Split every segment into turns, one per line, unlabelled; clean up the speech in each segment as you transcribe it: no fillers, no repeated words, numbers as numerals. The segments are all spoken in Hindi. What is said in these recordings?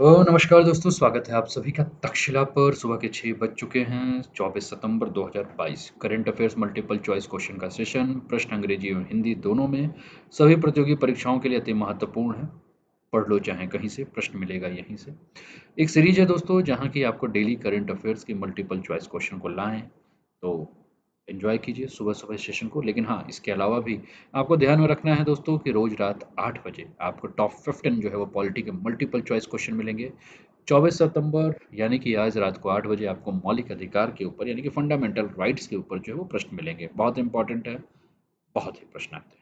नमस्कार दोस्तों, स्वागत है आप सभी का तक्षशिला पर। सुबह के 6 बज चुके हैं। 24 सितंबर 2022। Current affairs multiple choice question का सेशन, प्रश्न अंग्रेजी और हिंदी दोनों में सभी प्रतियोगी परीक्षाओं के लिए अति महत्वपूर्ण है। पढ़ लो चाहे कहीं से, प्रश्न मिलेगा यहीं से। एक सीरीज है दोस्तों जहाँ की आपको डेली करंट अफेयर्स की मल्टीपल चॉइस क्वेश्चन को लाएं, तो एंजॉय कीजिए सुबह सुबह इस सेशन को। लेकिन हाँ, इसके अलावा भी आपको ध्यान में रखना है दोस्तों कि रोज रात 8 बजे आपको टॉप 15 जो है वो पॉलिटी के मल्टीपल चॉइस क्वेश्चन मिलेंगे। 24 सितंबर यानी कि आज रात को 8 बजे आपको मौलिक अधिकार के ऊपर यानी कि फंडामेंटल राइट्स के ऊपर जो है वो प्रश्न मिलेंगे। बहुत इंपॉर्टेंट है, बहुत ही प्रश्न आते हैं।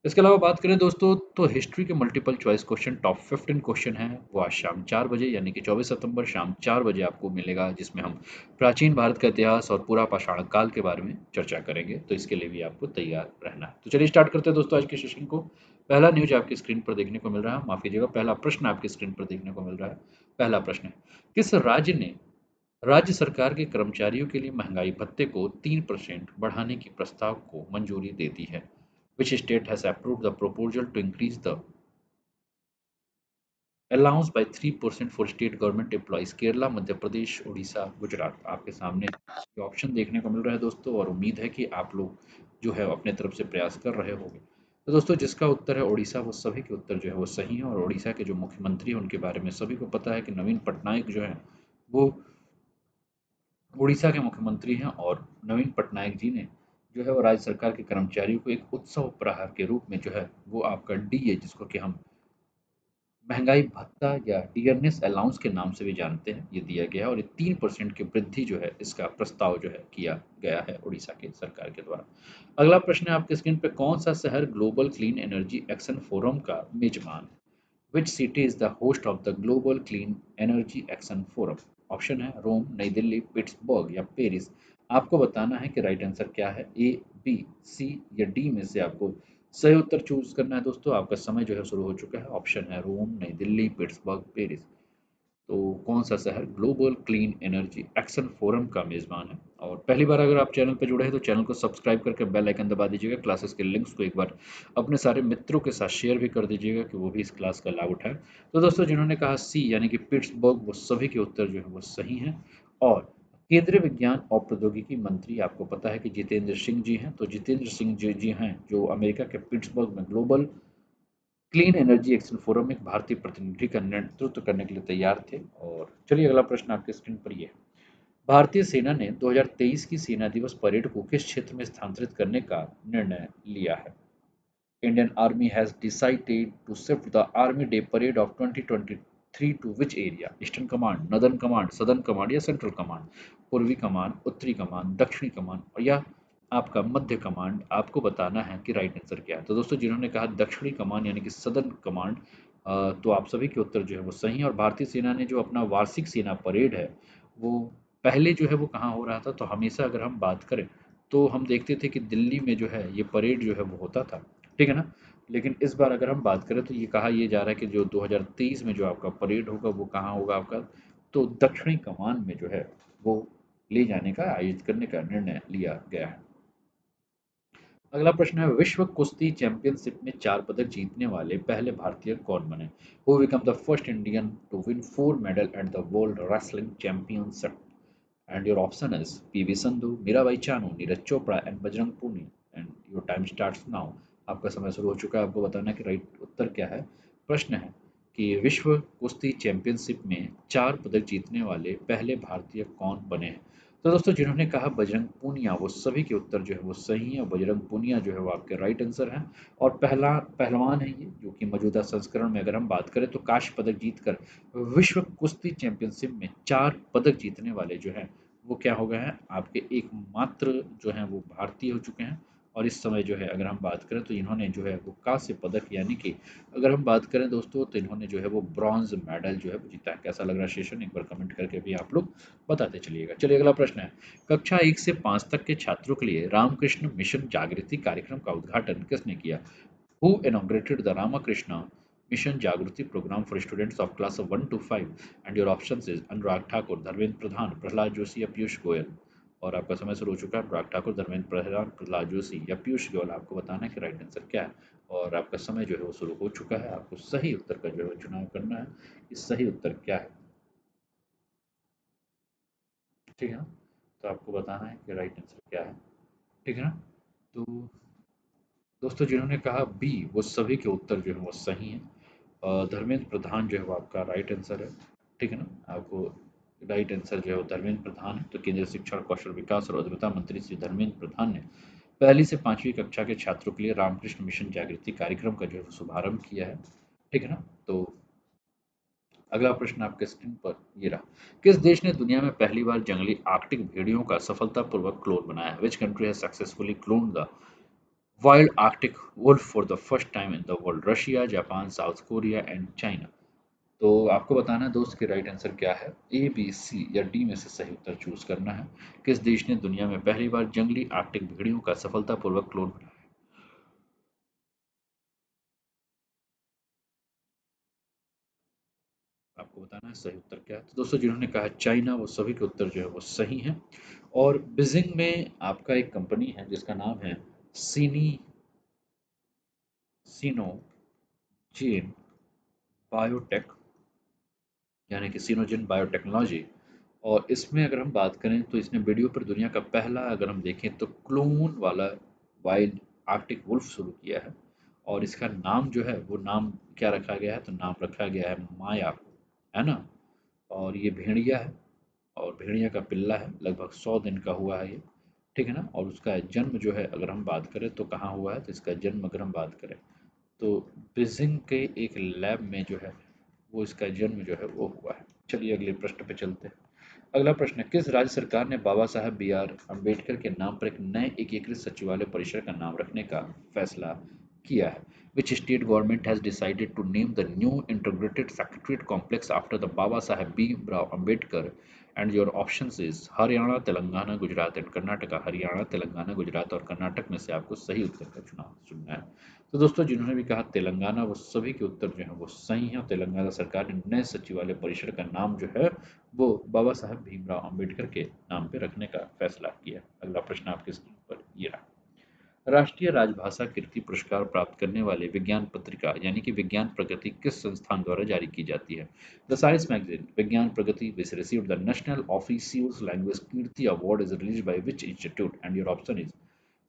इसके अलावा बात करें दोस्तों तो हिस्ट्री के multiple choice question top 15 question हैं, वो आज शाम 4 बजे यानी कि 24 सितंबर शाम 4 बजे आपको मिलेगा, जिसमें हम प्राचीन भारत का इतिहास और पूरा पाषाण काल के बारे में चर्चा करेंगे। तो इसके लिए भी आपको तैयार रहना है। तो चलिए स्टार्ट करते हैं दोस्तों आज के सेशन को। पहला न्यूज आपकी स्क्रीन पर देखने को मिल रहा है, माफ कीजिएगा, पहला प्रश्न आपकी स्क्रीन पर देखने को मिल रहा है। पहला प्रश्न है, किस राज्य ने राज्य सरकार के कर्मचारियों के लिए महंगाई भत्ते को 3% बढ़ाने की प्रस्ताव को मंजूरी दे दी है? Which state has approved the proposal to increase the allowance by 3% for state government employees? Kerala, Madhya Pradesh, Orissa, Gujarat. आपके सामने ये ऑप्शन देखने को मिल रहा है दोस्तों, और उम्मीद है कि आप लोग जो है अपने तरफ से प्रयास कर रहे होंगे। तो दोस्तों जिसका उत्तर है उड़ीसा, वो सभी के उत्तर जो है वो सही है। और उड़ीसा के जो मुख्यमंत्री हैं उनके बारे में सभी को पता है कि नवीन पटनायक जो है वो उड़ीसा के मुख्यमंत्री हैं। और नवीन पटनायक जी ने जो है वो राज्य सरकार के कर्मचारियों को एक उत्सव उपहार के रूप में जो है वो आपका डीए, जिसको कि हम महंगाई भत्ता या डियरनेस अलाउंस के नाम से भी जानते हैं, ये दिया गया है। और ये 3% की वृद्धि जो है इसका प्रस्ताव जो है किया गया है उड़ीसा के सरकार के द्वारा। अगला प्रश्न है आपके स्क्रीन पे, कौन सा शहर global clean energy action forum का मेजबान है? Which city is the host of the Global Clean Energy Action Forum? Option है रोम, नई दिल्ली, पिट्सबर्ग या पेरिस। आपको बताना है कि राइट आंसर क्या है, ए, बी, सी या डी में से आपको सही उत्तर चूज करना है दोस्तों। आपका समय जो है शुरू हो चुका है। ऑप्शन है रोम, नई दिल्ली, पिट्सबर्ग, पेरिस। तो कौन सा शहर global clean energy action forum का मेजबान है? और पहली बार अगर आप चैनल पर जुड़े हैं तो चैनल को सब्सक्राइब करके बेल आइकन दबा दीजिएगा। क्लासेस के लिंक्स को एक बार अपने सारे मित्रों के साथ शेयर भी कर दीजिएगा कि वो भी इस क्लास का लाभ उठाएं। तो दोस्तों जिन्होंने कहा सी यानी कि पिट्सबर्ग, वो सभी के उत्तर जो है वो सही हैं। और केंद्रीय विज्ञान और प्रौद्योगिकी मंत्री आपको पता है कि जितेंद्र सिंह जी हैं। तो जितेंद्र सिंह जी हैं जो अमेरिका के पिट्सबर्ग में global clean energy action forum में एक भारतीय प्रतिनिधि का नेतृत्व करने के लिए तैयार थे। और चलिए अगला प्रश्न आपके स्क्रीन पर ये है, भारतीय सेना ने 2023 की सेना दिवस परेड को किस क्षेत्र में स्थानांतरित करने का निर्णय लिया है? Indian army has decided to shift the army day parade of 2023 to which area? Eastern command, northern command, southern command या सेंट्रल कमांड? पूर्वी कमान, उत्तरी कमान, दक्षिणी कमान और या आपका मध्य कमांड? आपको बताना है कि राइट आंसर क्या है। तो दोस्तों जिन्होंने कहा दक्षिणी कमान यानी कि सदर्न कमांड, तो आप सभी के उत्तर जो है वो सही है। और भारतीय सेना ने जो अपना वार्षिक सेना परेड है वो पहले जो है वो कहाँ हो रहा था, तो हमेशा अगर हम बात करें तो हम देखते थे कि दिल्ली में जो है ये परेड जो है वो होता था, ठीक है ना। लेकिन इस बार अगर हम बात करें तो ये कहा ये जा रहा है कि जो 2023 में जो आपका परेड होगा वो कहाँ होगा आपका, तो दक्षिणी कमान में जो है वो ले जाने का, आयोजित करने का निर्णय लिया गया है। अगला प्रश्न है, विश्व कुश्ती चैंपियनशिप में 4 पदक जीतने वाले पहले भारतीय कौन बने? Who become the first Indian to win 4 medal at the world wrestling championship? And your option is P V Sandhu, Mirabai Chanu, Neeraj Chopra and Bajrang Punia. And your time starts now. आपका समय शुरू हो चुका है। आपको बताना है कि राइट उत्तर क्या है। प्रश्न है कि विश्व कुश्ती चैंपियनशिप में 4 पदक जीतने वाले पहले भारतीय कौन बने हैं? तो दोस्तों जिन्होंने कहा बजरंग पूनिया, वो सभी के उत्तर जो है वो सही है। बजरंग पूनिया जो है वो आपके राइट आंसर है। और पहला पहलवान है ये जो कि मौजूदा संस्करण में अगर हम बात करें तो कांस्य पदक जीतकर विश्व कुश्ती चैंपियनशिप में 4 पदक जीतने वाले जो हैं वो क्या हो गए हैं, आपके एकमात्र जो हैं वो भारतीय हो चुके हैं। और इस समय जो है अगर हम बात करें तो इन्होंने जो है वो कांस्य पदक यानी कि अगर हम बात करें दोस्तों तो इन्होंने जो है वो ब्रॉन्ज मेडल जो है वो जीता है। कैसा लग रहा है सेशन, एक बार कमेंट करके भी आप लोग बताते चलिएगा। चलिए अगला प्रश्न है, कक्षा 1 से 5 तक के छात्रों के लिए रामकृष्ण मिशन जागृति कार्यक्रम का उद्घाटन किसने किया? Who inaugurated the Ramakrishna Mission Jagruti program for students of class of 1 to 5? And your options is Anurag Thakur, Dharmendra Pradhan, Prahlad Joshi या पीयूष गोयल। और आपका समय शुरू हो चुका है। अनुराग ठाकुर, धर्मेंद्र प्रधान, प्रहलाद जोशी या पीयूष गोयल, आपको बताना है कि राइट आंसर क्या है। और आपका समय जो है वो शुरू हो चुका है। आपको सही उत्तर का जो है चुनाव करना है कि सही उत्तर क्या है। ठीक है ना? तो आपको बताना है कि राइट आंसर क्या है। ठीक है ना? तो दोस्तों, जिन्होंने कहा बी, वो सभी के उत्तर जो है वो सही हैं। धर्मेंद्र प्रधान जो है वो आपका राइट आंसर है। ठीक है ना? आपको राइट आंसर जो है वो धर्मेंद्र प्रधान है। तो केंद्रीय शिक्षण, कौशल विकास और उद्यमिता मंत्री श्री धर्मेंद्र प्रधान ने पहली से 5वीं कक्षा के छात्रों के लिए रामकृष्ण मिशन जागृति कार्यक्रम का जो है वो शुभारंभ किया है। ठीक है ना? तो अगला प्रश्न आपके स्क्रीन पर ये रहा। किस देश ने दुनिया में पहली बार जंगली आर्कटिक भेड़ियों का सफलतापूर्वक क्लोन बनाया? Which country has successfully cloned the wild arctic wolf for the first time in the world? Russia, Japan, South Korea and China. तो आपको बताना है दोस्त कि राइट आंसर क्या है। ए, बी, सी या डी में से सही उत्तर चूज करना है। किस देश ने दुनिया में पहली बार जंगली आर्कटिक भेड़ियों का सफलतापूर्वक क्लोन बनाया? आपको बताना है सही उत्तर क्या है। तो दोस्तों, जिन्होंने कहा चाइना, वो सभी के उत्तर जो है वो सही हैं। और बीजिंग में आपका एक कंपनी है जिसका नाम है सीनी सीनो जीन बायोटेक, यानी कि सिनोजेन बायोटेक्नोलॉजी। और इसमें अगर हम बात करें तो इसने वीडियो पर दुनिया का पहला, अगर हम देखें तो क्लोन वाला वाइल्ड आर्कटिक वुल्फ शुरू किया है। और इसका नाम जो है वो नाम क्या रखा गया है, तो नाम रखा गया है माया, है ना? और ये भेड़िया है, और भेड़िया का पिल्ला है, लगभग 100 दिन का हुआ है ये। ठीक है ना? और उसका जन्म जो है अगर हम बात करें तो कहाँ हुआ है, तो इसका जन्म अगर हम बात करें तो बीजिंग के एक लैब में जो है वो इसका जन्म जो है वो हुआ है। चलिए अगले प्रश्न पे चलते हैं। अगला प्रश्न है, किस राज्य सरकार ने बाबा साहब बी आर अम्बेडकर के नाम पर एक नए एकीकृत सचिवालय परिसर का नाम रखने का फैसला किया है? Which state government has decided to name the new integrated secretariat complex after the Baba Saheb Bhimrao Ambedkar? And your options is Haryana, Telangana, Gujarat and Karnataka. Haryana, Telangana, Gujarat और कर्नाटक में से आपको सही उत्तर का चुनाव चुनना है। तो दोस्तों, जिन्होंने भी कहा तेलंगाना, वो सभी के उत्तर जो हैं वो सही हैं। तेलंगाना सरकार ने नए सचिवालय परिसर का नाम जो है वो बाबा साहब भीमराव अंबेडकर के नाम पे रखने का फैसला किया। अगला प्रश्न आपके स्क्रीन पर ये रहा। राष्ट्रीय राजभाषा कीर्ति पुरस्कार प्राप्त करने वाले विज्ञान पत्रिका यानी कि विज्ञान प्रगति किस संस्थान द्वारा जारी की जाती है? The science magazine, Vigyan Pragati, which received the national officials language Kirti award, is released by which institute? And your option is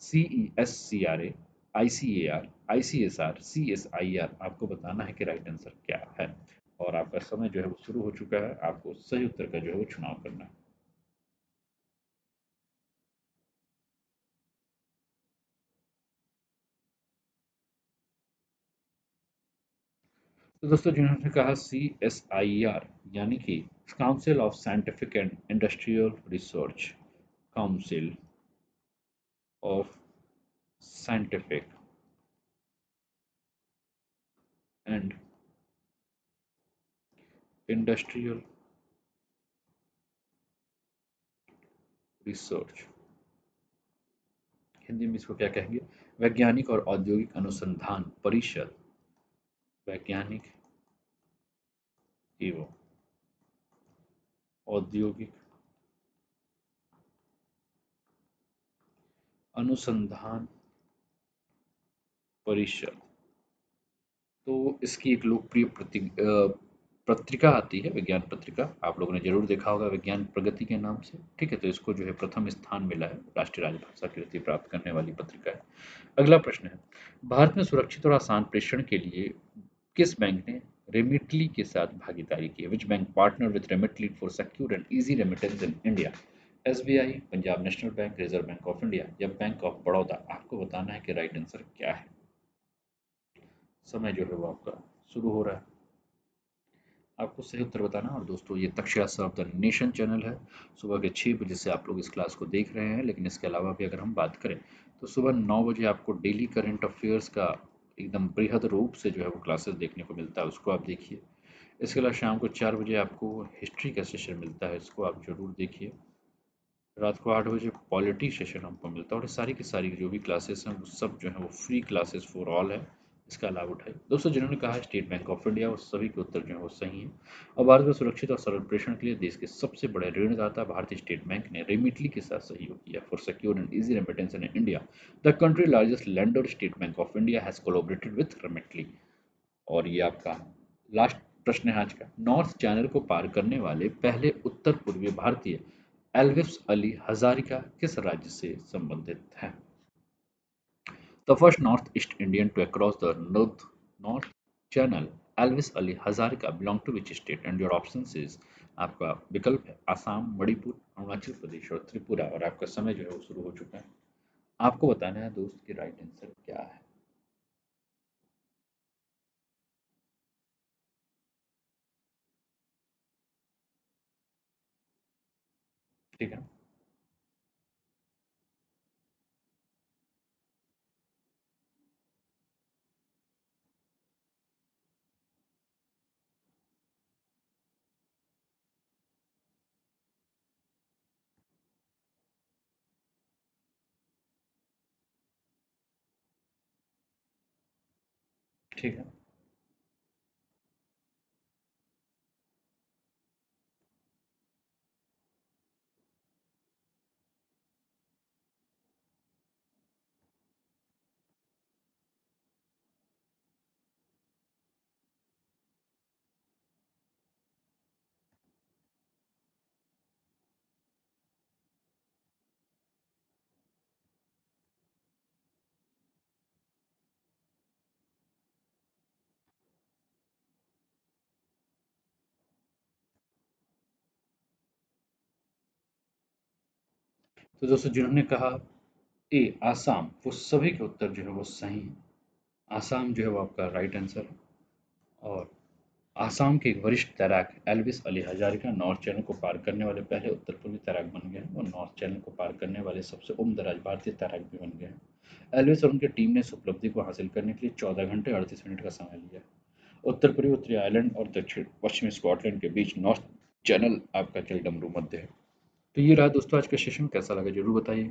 CESCRA, ICAR, ICSR, CSIR। आपको बताना है कि राइट आंसर क्या है। और आपका समय जो है वो शुरू हो चुका है। आपको सही उत्तर का जो है वो चुनाव करना है। तो दोस्तों, जिन्होंने कहा CSIR, यानी कि council of scientific and industrial research, council of scientific and industrial research, Hindi में इसको क्या कहेंगे? वैज्ञानिक और औद्योगिक अनुसंधान परिषद। वैज्ञानिक एवं औद्योगिक अनुसंधान परिषद। तो इसकी एक लोकप्रिय पत्रिका आती है, विज्ञान पत्रिका, आप लोगों ने जरूर देखा होगा, विज्ञान प्रगति के नाम से। ठीक है, तो इसको जो है प्रथम स्थान मिला है, राष्ट्रीय राजभाषा कीर्ति प्राप्त करने वाली पत्रिका है। अगला प्रश्न है, भारत में सुरक्षित और आसान प्रेषण के लिए किस बैंक ने रेमिटली के साथ भागीदारी की है? Which bank partner with Remitly for secure and easy remittance in India? SBI, Punjab national bank, Reserve Bank of India या बैंक ऑफ बड़ौदा? आपको बताना है कि राइट आंसर क्या है। समय जो है वो आपका शुरू हो रहा है। आपको सही उत्तर बताना है। और दोस्तों, ये Takshashila of the nation channel है। सुबह के 6 बजे से आप लोग इस क्लास को देख रहे हैं, लेकिन इसके अलावा भी अगर हम बात करें तो सुबह 9 बजे आपको डेली करंट अफेयर्स का एकदम बृहद रूप से जो है वो क्लासेस देखने को मिलता है, उसको आप देखिए। इसके अलावा शाम को 4 बजे आपको हिस्ट्री का सेशन मिलता है, इसको आप ज़रूर देखिए। रात को 8 बजे पॉलिटी सेशन हमको मिलता है। और ये सारी की सारी जो भी क्लासेस हैं वो सब जो है वो फ्री क्लासेस फॉर ऑल है। इसका लाभ उठाए। दोस्तों, जिन्होंने कहा है स्टेट बैंक ऑफ इंडिया, और सभी के उत्तर जो है वो सही है। और भारत में सुरक्षित और सरल प्रेषण के लिए देश के सबसे बड़े ऋणदाता भारतीय स्टेट बैंक ने रेमिटली के साथ सहयोग किया। For secure and easy remittance in India, the country largest lender State Bank of India has collaborated with Remitly. और ये आपका लास्ट प्रश्न है आज का। नॉर्थ चैनल को पार करने वाले पहले उत्तर पूर्वी भारतीय एल्विस अली हजारिका किस राज्य से संबंधित है? The first Northeast Indian to cross the North Channel, Elvis Ali Hazarika, belonged to which state? And your options is आपका विकल्प है आसाम, मणिपुर, अरुणाचल प्रदेश और त्रिपुरा। और आपका समय जो है वो शुरू हो चुका है। आपको बताना है दोस्त कि राइट आंसर क्या है। ठीक है। ठीक है। तो दोस्तों, जिन्होंने कहा ए आसाम, वो सभी के उत्तर जो है वो सही है। आसाम जो है वो आपका राइट आंसर है। और आसाम के एक वरिष्ठ तैराक Elvis Ali Hazarika north channel को पार करने वाले पहले उत्तर पूर्वी तैराक बन गए हैं। और नॉर्थ चैनल को पार करने वाले सबसे उम्रदराज भारतीय तैराक भी बन गए हैं। एल्विस और उनकी टीम ने इस उपलब्धि को हासिल करने के लिए 14 घंटे 38 मिनट का समय लिया। उत्तर पूर्वी उत्तरी आयरलैंड और दक्षिण पश्चिमी स्कॉटलैंड के बीच नॉर्थ चैनल आपका जलडमरू मध्य है। तो ये रहा दोस्तों आज का सेशन, कैसा लगा जरूर बताइए।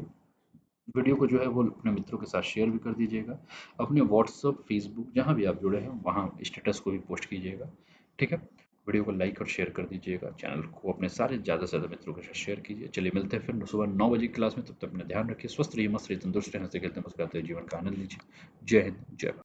वीडियो को जो है वो अपने मित्रों के साथ शेयर भी कर दीजिएगा। अपने व्हाट्सअप, फेसबुक जहाँ भी आप जुड़े हैं वहाँ स्टेटस को भी पोस्ट कीजिएगा। ठीक है। वीडियो को लाइक और शेयर कर दीजिएगा। चैनल को अपने सारे ज़्यादा से ज़्यादा मित्रों के साथ शेयर कीजिए। चलिए मिलते हैं फिर सुबह 9 बजे की क्लास में। तब तक अपना ध्यान रखिए, स्वस्थ रहिए, मस्त रहिए, तंदुरुस्त रहिए, हंसते खेलते मुस्कुराते हुए जीवन का आनंद लीजिए। जय हिंद, जय भारत।